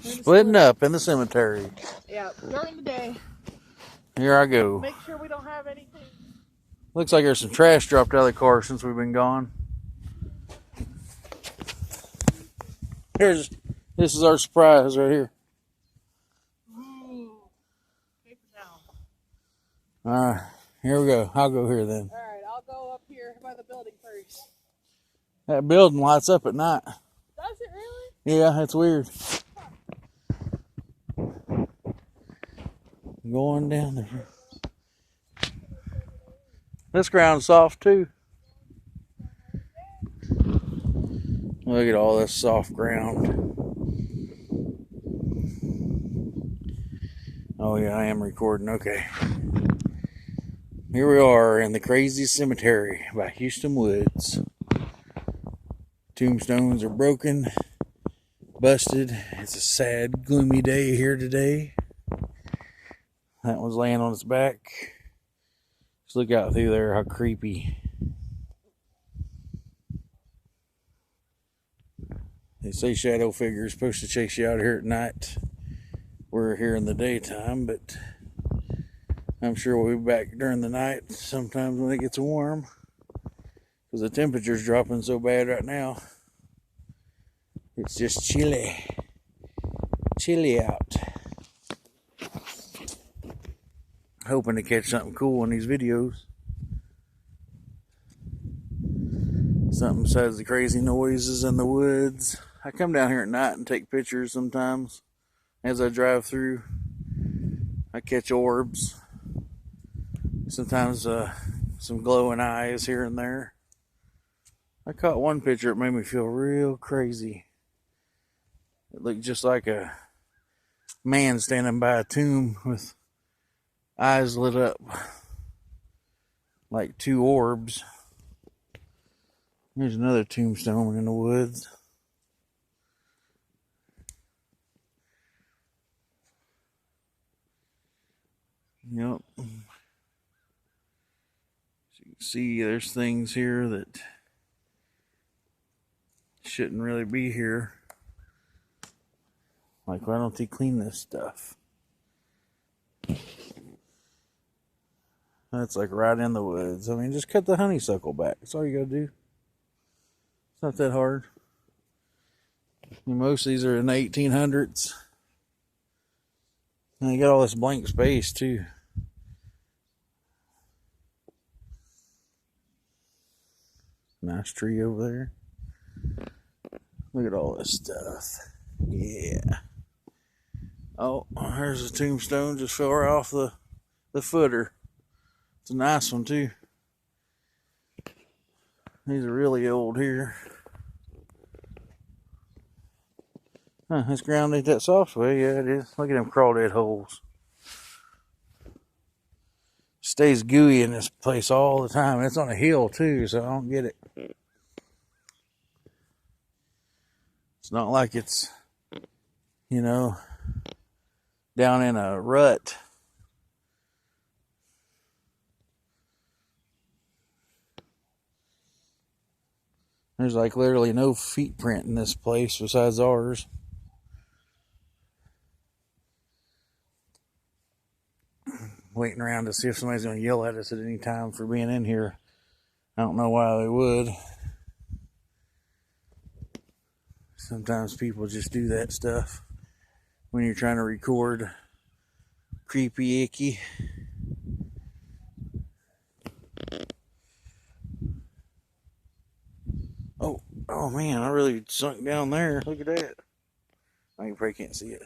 Splitting up in the cemetery. Yeah, during the day. Here I go. Make sure we don't have anything. Looks like there's some trash dropped out of the car since we've been gone. This is our surprise right here. Ooh, paper down. All right, here we go. I'll go here then. All right, I'll go up here by the building first. That building lights up at night. Does it really? Yeah, it's weird. Going down there. This ground's soft too. Look at all this soft ground. Oh yeah, I am recording. Okay. Here we are in the crazy cemetery by Houston Woods. Tombstones are broken, busted. It's a sad, gloomy day here today. That one's laying on its back. Just look out through there, how creepy. They say shadow figures supposed to chase you out here at night. We're here in the daytime, but I'm sure we'll be back during the night sometimes when it gets warm. Because the temperature's dropping so bad right now. It's just chilly. Chilly out. Hoping to catch something cool in these videos. Something besides the crazy noises in the woods. I come down here at night and take pictures sometimes. As I drive through, I catch orbs. Sometimes some glowing eyes here and there. I caught one picture that made me feel real crazy. It looked just like a man standing by a tomb with eyes lit up like two orbs. There's another tombstone in the woods. Yep. As you can see, there's things here that shouldn't really be here. Like, why don't they clean this stuff? That's like right in the woods. I mean, just cut the honeysuckle back. That's all you gotta do. It's not that hard. Most of these are in the 1800s. And you got all this blank space too. Nice tree over there. Look at all this stuff. Yeah. Oh, there's a tombstone. Just fell right off the footer. It's a nice one too. These are really old here. Huh, this ground ain't that soft way. Yeah, it is. Look at them crawdad holes. Stays gooey in this place all the time. It's on a hill too, so I don't get it. It's not like it's, you know, down in a rut. There's like literally no feet print in this place besides ours. Waiting around to see if somebody's going to yell at us at any time for being in here. I don't know why they would. Sometimes people just do that stuff when you're trying to record creepy, icky. Oh man, I really sunk down there. Look at that. You probably can't see it.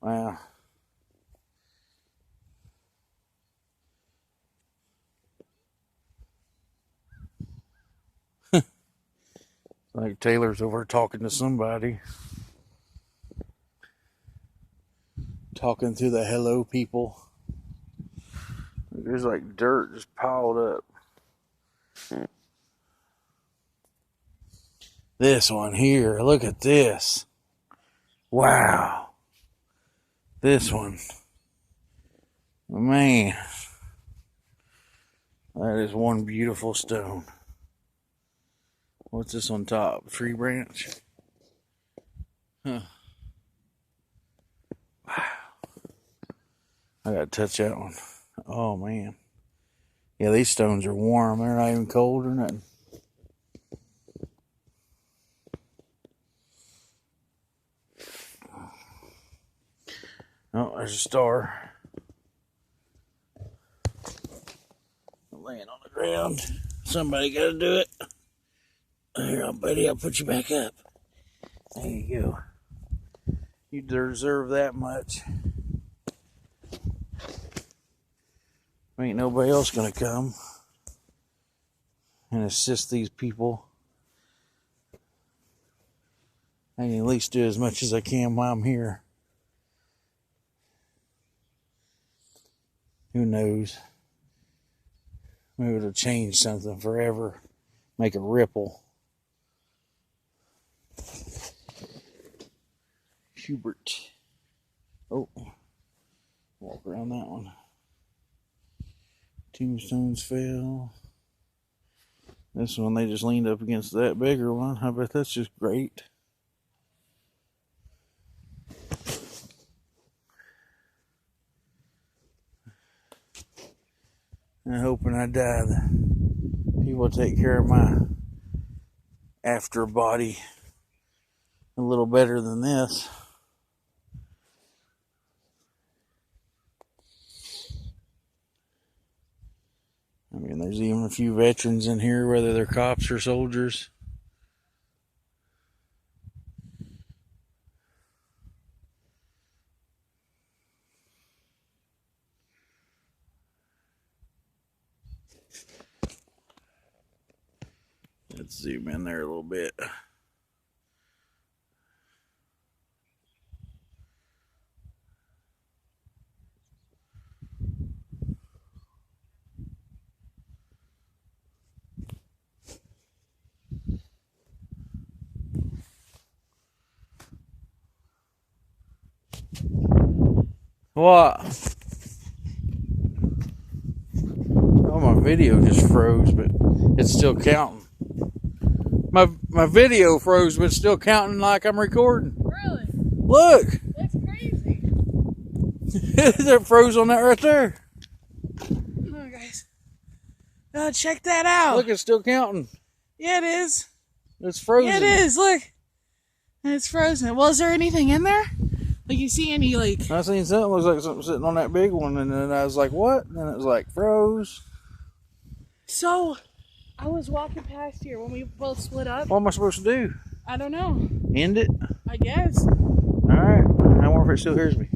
Wow. Like Taylor's over talking to somebody. Talking to the hello people. There's like dirt just piled up. This one here, look at this. Wow. This one. Man. That is one beautiful stone. What's this on top? Tree branch? Huh. Wow. I gotta touch that one. Oh man. Yeah, these stones are warm. They're not even cold or nothing. Oh, there's a star. Laying on the ground. Somebody gotta do it. Here, buddy, I'll put you back up. There you go. You deserve that much. Ain't nobody else gonna come and assist these people. I can at least do as much as I can while I'm here. Who knows? Maybe it'll change something forever. Make a ripple. Hubert. Oh. Walk around that one. Tombstones fell. This one, they just leaned up against that bigger one. I bet that's just great. I'm hoping I die. The people take care of my after body a little better than this. I mean, there's even a few veterans in here, whether they're cops or soldiers. Let's zoom in there a little bit. What? Oh, my video just froze, but it's still counting. My video froze, but it's still counting like I'm recording. Really? Look! That's crazy. That froze on that right there. Come on, guys. Oh, check that out. Look, it's still counting. Yeah, it is. It's frozen. Yeah, it is. Look. It's frozen. Well, is there anything in there? Like, you see any, like... I seen something, looks like something sitting on that big one, and then I was like, what? And then it was like, froze. So, I was walking past here when we both split up. What am I supposed to do? I don't know. End it? I guess. Alright. I wonder if it still hears me.